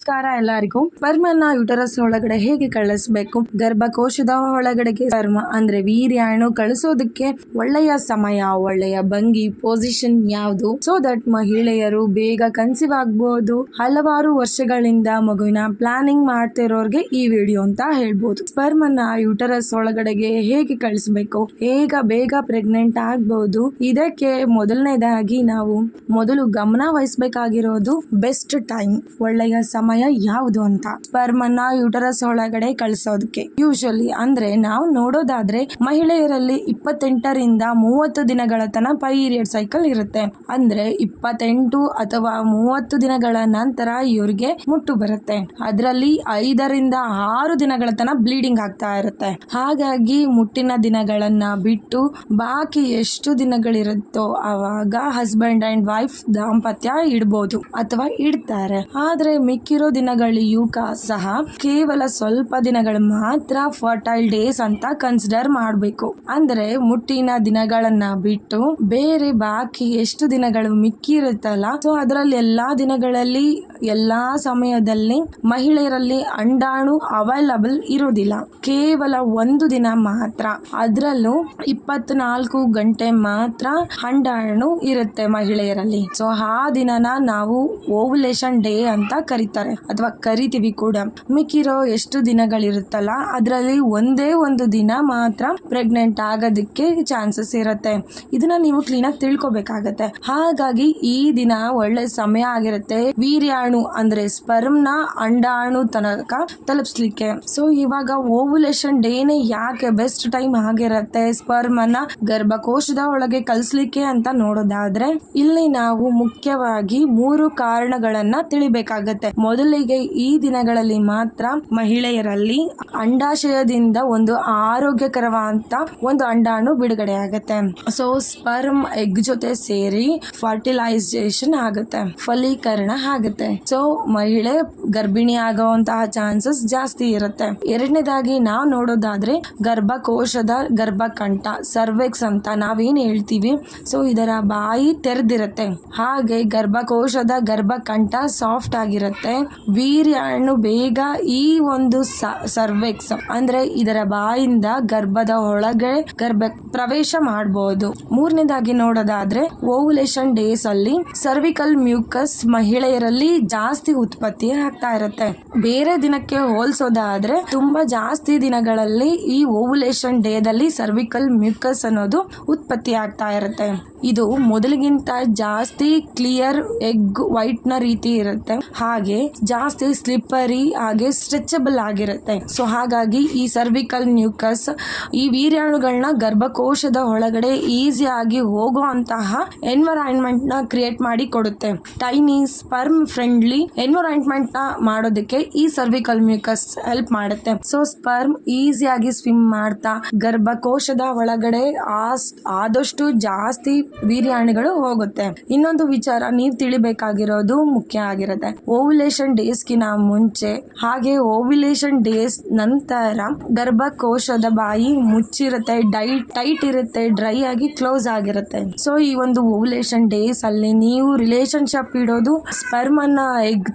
ನಮಸ್ಕಾರ ಎಲ್ಲರಿಗೂ. ಸ್ಪರ್ಮನ್ನ ಯುಟರಸ್ ಒಳಗಡೆ ಹೇಗೆ ಕಳಿಸ್ಬೇಕು, ಗರ್ಭಕೋಶದ ಒಳಗಡೆಗೆ ಸ್ಪರ್ಮ ಅಂದ್ರೆ ವೀರ್ಯಾಣು ಕಳಿಸೋದಕ್ಕೆ ಒಳ್ಳೆಯ ಸಮಯ, ಒಳ್ಳೆಯ ಭಂಗಿ, ಪೊಸಿಷನ್ ಯಾವುದು ಸೊ ದಟ್ ಮಹಿಳೆಯರು ಬೇಗ ಕನ್ಸೀವ್ ಆಗ್ಬಹುದು. ಹಲವಾರು ವರ್ಷಗಳಿಂದ ಮಗುವಿನ ಪ್ಲಾನಿಂಗ್ ಮಾಡ್ತಿರೋರ್ಗೆ ಈ ವಿಡಿಯೋ ಅಂತ ಹೇಳ್ಬೋದು. ಸ್ಪರ್ಮನ್ನ ಯುಟರಸ್ ಒಳಗಡೆಗೆ ಹೇಗೆ ಕಳಿಸ್ಬೇಕು, ಬೇಗ ಪ್ರೆಗ್ನೆಂಟ್ ಆಗ್ಬಹುದು. ಇದಕ್ಕೆ ಮೊದಲನೇದಾಗಿ ನಾವು ಮೊದಲು ಗಮನ ವಹಿಸಬೇಕಾಗಿರೋದು ಬೆಸ್ಟ್ ಟೈಮ್, ಒಳ್ಳೆಯ ಸಮಯ ಯಾವುದು ಅಂತ ಸ್ಪರ್ಮನ್ನ ಯುಟರಸ್ ಒಳಗಡೆ ಕಳಿಸೋದಕ್ಕೆ. ಯೂಶಲಿ ಅಂದ್ರೆ ನಾವು ನೋಡೋದಾದ್ರೆ ಮಹಿಳೆಯರಲ್ಲಿ 28ರಿಂದ 30 ದಿನಗಳ ತನಕ ಪೀರಿಯಡ್ ಸೈಕಲ್ ಇರುತ್ತೆ. ಅಂದ್ರೆ 28 ಅಥವಾ 30 ದಿನಗಳ ನಂತರ ಇವ್ರಿಗೆ ಮುಟ್ಟು ಬರುತ್ತೆ. ಅದರಲ್ಲಿ 5ರಿಂದ 6 ದಿನಗಳ ತನಕ ಬ್ಲೀಡಿಂಗ್ ಆಗ್ತಾ ಇರುತ್ತೆ. ಹಾಗಾಗಿ ಮುಟ್ಟಿನ ದಿನಗಳನ್ನ ಬಿಟ್ಟು ಬಾಕಿ ಎಷ್ಟು ದಿನಗಳಿರುತ್ತೋ ಅವಾಗ ಹಸ್ಬೆಂಡ್ ಅಂಡ್ ವೈಫ್ ದಾಂಪತ್ಯ ಇಡ್ಬೋದು ಅಥವಾ ಇಡ್ತಾರೆ. ಆದ್ರೆ ಮಿಕ್ಕಿರೋ ದಿನಗಳಿಗೂ ಸಹ ಕೇವಲ ಸ್ವಲ್ಪ ದಿನಗಳು ಮಾತ್ರ ಫರ್ಟೈಲ್ ಡೇಸ್ ಅಂತ ಕನ್ಸಿಡರ್ ಮಾಡಬೇಕು. ಅಂದ್ರೆ ಮುಟ್ಟಿನ ದಿನಗಳನ್ನ ಬಿಟ್ಟು ಬೇರೆ ಬಾಕಿ ಎಷ್ಟು ದಿನಗಳು ಮಿಕ್ಕಿರುತ್ತಲ್ಲ, ಸೊ ಅದರಲ್ಲಿ ಎಲ್ಲಾ ದಿನಗಳಲ್ಲಿ ಎಲ್ಲಾ ಸಮಯದಲ್ಲಿ ಮಹಿಳೆಯರಲ್ಲಿ ಅಂಡಾಣು ಅವೈಲಬಲ್ ಇರೋದಿಲ್ಲ. ಕೇವಲ 1 ದಿನ ಮಾತ್ರ, ಅದರಲ್ಲೂ 24 ಗಂಟೆ ಮಾತ್ರ ಅಂಡಾಣು ಇರುತ್ತೆ ಮಹಿಳೆಯರಲ್ಲಿ. ಸೊ ಆ ದಿನನ ನಾವು ಓವುಲೇಷನ್ ಡೇ ಅಂತ ಕರೀತಾರೆ ಅಥವಾ ಕರಿತೀವಿ ಕೂಡ. ಮಿಕ್ಕಿರೋ ಎಷ್ಟು ದಿನಗಳಿರುತ್ತಲ್ಲ ಅದರಲ್ಲಿ ಒಂದೇ ಒಂದು ದಿನ ಮಾತ್ರ ಪ್ರೆಗ್ನೆಂಟ್ ಆಗೋದಕ್ಕೆ ಚಾನ್ಸಸ್ ಇರುತ್ತೆ. ಇದನ್ನ ನೀವು ಕ್ಲೀನಾಗಿ ತಿಳ್ಕೊಬೇಕಾಗತ್ತೆ. ಹಾಗಾಗಿ ಈ ದಿನ ಒಳ್ಳೆ ಸಮಯ ಆಗಿರುತ್ತೆ ವೀರ್ಯಾಣು ಅಂದ್ರೆ ಸ್ಪರ್ಮ್ನ ಅಂಡಾಣು ತನಕ ತಲುಪಿಸ್ಲಿಕ್ಕೆ. ಸೊ ಇವಾಗ ಓವುಲೇಷನ್ ಡೇನೆ ಯಾಕೆ ಬೆಸ್ಟ್ ಟೈಮ್ ಆಗಿರುತ್ತೆ ಸ್ಪರ್ಮ್ ಅನ್ನ ಗರ್ಭಕೋಶದ ಒಳಗೆ ಕಳಿಸ್ಲಿಕ್ಕೆ ಅಂತ ನೋಡೋದಾದ್ರೆ, ಇಲ್ಲಿ ನಾವು ಮುಖ್ಯವಾಗಿ 3 ಕಾರಣಗಳನ್ನ ತಿಳಿಬೇಕಾಗತ್ತೆ. ಮೊದಲಿಗೆ ಈ ದಿನಗಳಲ್ಲಿ ಮಾತ್ರ ಮಹಿಳೆಯರಲ್ಲಿ ಅಂಡಾಶಯದಿಂದ ಒಂದು ಆರೋಗ್ಯಕರವಾದ ಒಂದು ಅಂಡಾಣು ಬಿಡುಗಡೆ ಆಗುತ್ತೆ. ಸೊ ಸ್ಪರ್ಮ್ ಎಗ್ ಜೊತೆ ಸೇರಿ ಫರ್ಟಿಲೈಸೇಷನ್ ಆಗುತ್ತೆ, ಫಲೀಕರಣ ಆಗುತ್ತೆ. ಸೊ ಮಹಿಳೆ ಗರ್ಭಿಣಿ ಆಗುವಂತಹ ಚಾನ್ಸಸ್ ಜಾಸ್ತಿ ಇರುತ್ತೆ. ಎರಡನೇದಾಗಿ ನಾವು ನೋಡೋದಾದ್ರೆ ಗರ್ಭಕೋಶದ ಗರ್ಭಕಂಠ ಸರ್ವೆಕ್ಸ್ ಅಂತ ನಾವೇನ್ ಹೇಳ್ತೀವಿ, ಸೊ ಇದರ ಬಾಯಿ ತೆರೆದಿರುತ್ತೆ. ಹಾಗೆ ಗರ್ಭಕೋಶದ ಗರ್ಭಕಂಠ ಸಾಫ್ಟ್ ಆಗಿರುತ್ತೆ. ವೀರ್ಯಾಣು ಬೇಗ ಈ ಒಂದು ಸರ್ವೆಕ್ಸ್ ಅಂದ್ರೆ ಇದರ ಬಾಯಿಂದ ಗರ್ಭದ ಒಳಗೆ ಪ್ರವೇಶ ಮಾಡಬಹುದು. ಮೂರನೇದಾಗಿ ನೋಡೋದಾದ್ರೆ ಓವುಲೇಷನ್ ಡೇಸ್ ಅಲ್ಲಿ ಸರ್ವಿಕಲ್ ಮ್ಯೂಕಸ್ ಮಹಿಳೆಯರಲ್ಲಿ ಜಾಸ್ತಿ ಉತ್ಪತ್ತಿ ಆಗ್ತಾ ಇರುತ್ತೆ. ಬೇರೆ ದಿನಕ್ಕೆ ಹೋಲಿಸೋದಾದ್ರೆ ತುಂಬಾ ಜಾಸ್ತಿ ದಿನಗಳಲ್ಲಿ ಈ ಓವುಲೇಷನ್ ಡೇದಲ್ಲಿ ಸರ್ವಿಕಲ್ ಮ್ಯೂಕಸ್ ಅನ್ನೋದು ಉತ್ಪತ್ತಿ ಆಗ್ತಾ ಇರುತ್ತೆ. ಇದು ಮೊದಲಿಗಿಂತ ಜಾಸ್ತಿ ಕ್ಲಿಯರ್ ಎಗ್ ವೈಟ್ ನ ರೀತಿ ಇರುತ್ತೆ, ಹಾಗೆ ಜಾಸ್ತಿ ಸ್ಲಿಪ್ಪರಿ ಹಾಗೆ ಸ್ಟ್ರೆಚಬಲ್ ಆಗಿರುತ್ತೆ. ಸೊ ಹಾಗಾಗಿ ಈ ಸರ್ವಿಕಲ್ ನ್ಯೂಕಸ್ ಈ ವೀರ್ಯಾಣುಗಳನ್ನ ಗರ್ಭಕೋಶದ ಒಳಗಡೆ ಈಸಿಯಾಗಿ ಹೋಗುವಂತಹ ಎನ್ವೈರನ್ಮೆಂಟ್ ನ ಕ್ರಿಯೇಟ್ ಮಾಡಿ ಕೊಡುತ್ತೆ. ಟೈನಿ ಸ್ಪರ್ಮ್ ಫ್ರೆಂಡ್ಲಿ ಎನ್ವೈರನ್ಮೆಂಟ್ ನ ಮಾಡೋದಕ್ಕೆ ಈ ಸರ್ವಿಕಲ್ ಮ್ಯೂಕಸ್ ಹೆಲ್ಪ್ ಮಾಡುತ್ತೆ. ಸೊ ಸ್ಪರ್ಮ್ ಈಸಿಯಾಗಿ ಸ್ವಿಮ್ ಮಾಡ್ತಾ ಗರ್ಭಕೋಶದ ಒಳಗಡೆ ಆದಷ್ಟು ಜಾಸ್ತಿ ವೀರ್ಯಾಣುಗಳು ಹೋಗುತ್ತೆ. ಇನ್ನೊಂದು ವಿಚಾರ ನೀವು ತಿಳಿಬೇಕಾಗಿರೋದು ಮುಖ್ಯ ಆಗಿರುತ್ತೆ. ಓವ್ಯುಲೇಷನ್ ಡೇಸ್ಗಿನ ಮುಂಚೆ ಹಾಗೆ ಓವ್ಯುಲೇಷನ್ ಡೇಸ್ ನಂತರ ಗರ್ಭಕೋಶದ ಬಾಯಿ ಮುಚ್ಚಿರುತ್ತೆ, ಟೈಟ್ ಇರುತ್ತೆ, ಡ್ರೈ ಆಗಿ ಕ್ಲೋಸ್ ಆಗಿರುತ್ತೆ. ಸೊ ಈ ಒಂದು ಓವ್ಯುಲೇಷನ್ ಡೇಸ್ ಅಲ್ಲಿ ನೀವು ರಿಲೇಶನ್ಶಿಪ್ ಇಡೋದು, ಸ್ಪರ್ಮ್ ಅನ್ನ ಎಗ್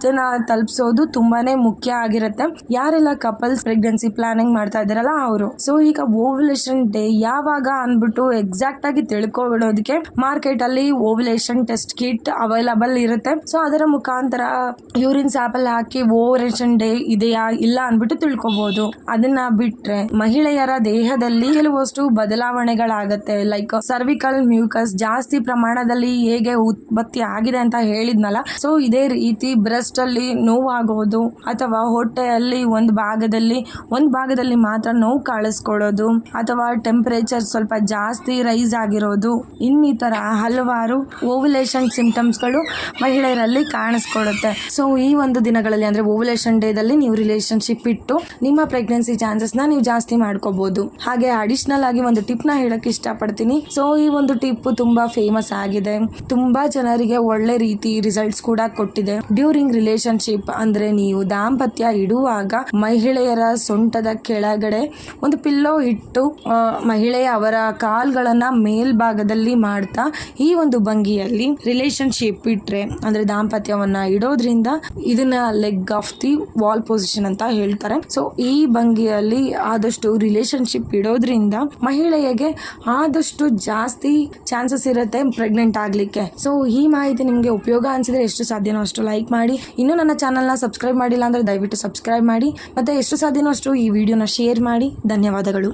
ತಲುಪಿಸೋದು ತುಂಬಾನೇ ಮುಖ್ಯ ಆಗಿರುತ್ತೆ. ಯಾರೆಲ್ಲ ಕಪಲ್ಸ್ ಪ್ರೆಗ್ನೆನ್ಸಿ ಪ್ಲಾನಿಂಗ್ ಮಾಡ್ತಾ ಇದಾರಲ್ಲ ಅವರು. ಸೊ ಈಗ ಓವ್ಯುಲೇಷನ್ ಡೇ ಯಾವಾಗ ಅನ್ಬಿಟ್ಟು ಎಕ್ಸಾಕ್ಟ್ ಆಗಿ ತಿಳ್ಕೊಬಿಡೋದಕ್ಕೆ ಮಾರ್ಕೆಟ್ ಅಲ್ಲಿ ಓವ್ಯುಲೇಷನ್ ಟೆಸ್ಟ್ ಕಿಟ್ ಅವೈಲಬಲ್ ಇರುತ್ತೆ. ಸೊ ಅದರ ಮುಖಾಂತರ ಯೂರಿನ್ ಸ್ಯಾಂಪಲ್ ಹಾಕಿ ಓವ್ಯುಲೇಷನ್ ಡೇ ಇದೆಯಾ ಇಲ್ಲ ಅನ್ಬಿಟ್ಟು ತಿಳ್ಕೊಬಹುದು. ಅದನ್ನ ಬಿಟ್ರೆ ಮಹಿಳೆಯರ ದೇಹದಲ್ಲಿ ಕೆಲವಷ್ಟು ಬದಲಾವಣೆಗಳಾಗತ್ತೆ. ಲೈಕ್ ಸರ್ವಿಕಲ್ ಮ್ಯೂಕಸ್ ಜಾಸ್ತಿ ಪ್ರಮಾಣದಲ್ಲಿ ಹೇಗೆ ಉತ್ಪತ್ತಿ ಆಗಿದೆ ಅಂತ ಹೇಳಿದ್ನಲ್ಲ, ಸೊ ಇದೇ ರೀತಿ ಬ್ರೆಸ್ಟ್ ಅಲ್ಲಿ ನೋವಾಗೋದು ಅಥವಾ ಹೊಟ್ಟೆಯಲ್ಲಿ ಒಂದು ಭಾಗದಲ್ಲಿ ಮಾತ್ರ ನೋವು ಕಾಣಿಸ್ಕೊಳ್ಳೋದು ಅಥವಾ ಟೆಂಪರೇಚರ್ ಸ್ವಲ್ಪ ಜಾಸ್ತಿ ರೈಸ್ ಆಗಿರೋದು, ಇನ್ನಿತರ ಹಲವಾರು ಓವ್ಯುಲೇಷನ್ ಸಿಂಪ್ಟಮ್ಸ್ ಗಳು ಮಹಿಳೆಯರಲ್ಲಿ ಕಾಣಿಸ್ಕೊಳ್ಳುತ್ತೆ. ಸೊ ಈ ಒಂದು ದಿನಗಳಲ್ಲಿ ಅಂದ್ರೆ ಓವ್ಯುಲೇಷನ್ ಡೇದಲ್ಲಿ ನೀವು ರಿಲೇಶನ್ಶಿಪ್ ಇಟ್ಟು ನಿಮ್ಮ ಪ್ರೆಗ್ನೆನ್ಸಿ ಚಾನ್ಸಸ್ ನ ನೀವು ಜಾಸ್ತಿ ಮಾಡ್ಕೋಬಹುದು. ಹಾಗೆ ಅಡಿಷನಲ್ ಆಗಿ ಒಂದು ಟಿಪ್ ನ ಹೇಳಕ್ ಇಷ್ಟಪಡ್ತೀನಿ. ಸೊ ಈ ಒಂದು ಟಿಪ್ ತುಂಬಾ ಫೇಮಸ್ ಆಗಿದೆ, ತುಂಬಾ ಜನರಿಗೆ ಒಳ್ಳೆ ರೀತಿ ರಿಸಲ್ಟ್ಸ್ ಕೂಡ ಕೊಟ್ಟಿದೆ. ಡ್ಯೂರಿಂಗ್ ರಿಲೇಶನ್ಶಿಪ್ ಅಂದ್ರೆ ನೀವು ದಾಂಪತ್ಯ ಇಡುವಾಗ ಮಹಿಳೆಯರ ಸೊಂಟದ ಕೆಳಗಡೆ ಒಂದು ಪಿಲ್ಲೋ ಇಟ್ಟು ಮಹಿಳೆಯ ಅವರ ಕಾಲ್ಗಳನ್ನ ಮೇಲ್ಭಾಗದಲ್ಲಿ ಮಾಡಿ ಮಾಡ್ತಾ ಈ ಒಂದು ಭಂಗಿಯಲ್ಲಿ ರಿಲೇಶನ್ಶಿಪ್ ಇಟ್ರೆ ಅಂದ್ರೆ ದಾಂಪತ್ಯವನ್ನ ಇಡೋದ್ರಿಂದ ಇದನ್ನ leg of the wall position ಅಂತ ಹೇಳ್ತಾರೆ. ಸೊ ಈ ಭಂಗಿಯಲ್ಲಿ ಆದಷ್ಟು ರಿಲೇಶನ್ಶಿಪ್ ಇಡೋದ್ರಿಂದ ಮಹಿಳೆಯರಿಗೆ ಆದಷ್ಟು ಜಾಸ್ತಿ ಚಾನ್ಸಸ್ ಇರುತ್ತೆ ಪ್ರೆಗ್ನೆಂಟ್ ಆಗ್ಲಿಕ್ಕೆ. ಸೊ ಈ ಮಾಹಿತಿ ನಿಮ್ಗೆ ಉಪಯೋಗ ಅನ್ಸಿದ್ರೆ ಎಷ್ಟು ಸಾಧ್ಯನೋ ಅಷ್ಟು ಲೈಕ್ ಮಾಡಿ. ಇನ್ನು ನನ್ನ ಚಾನಲ್ನ ಸಬ್ಸ್ಕ್ರೈಬ್ ಮಾಡಿಲ್ಲ ಅಂದ್ರೆ ದಯವಿಟ್ಟು ಸಬ್ಸ್ಕ್ರೈಬ್ ಮಾಡಿ. ಮತ್ತೆ ಎಷ್ಟು ಸಾಧ್ಯನೋ ಅಷ್ಟು ಈ ವಿಡಿಯೋನ ಶೇರ್ ಮಾಡಿ. ಧನ್ಯವಾದಗಳು.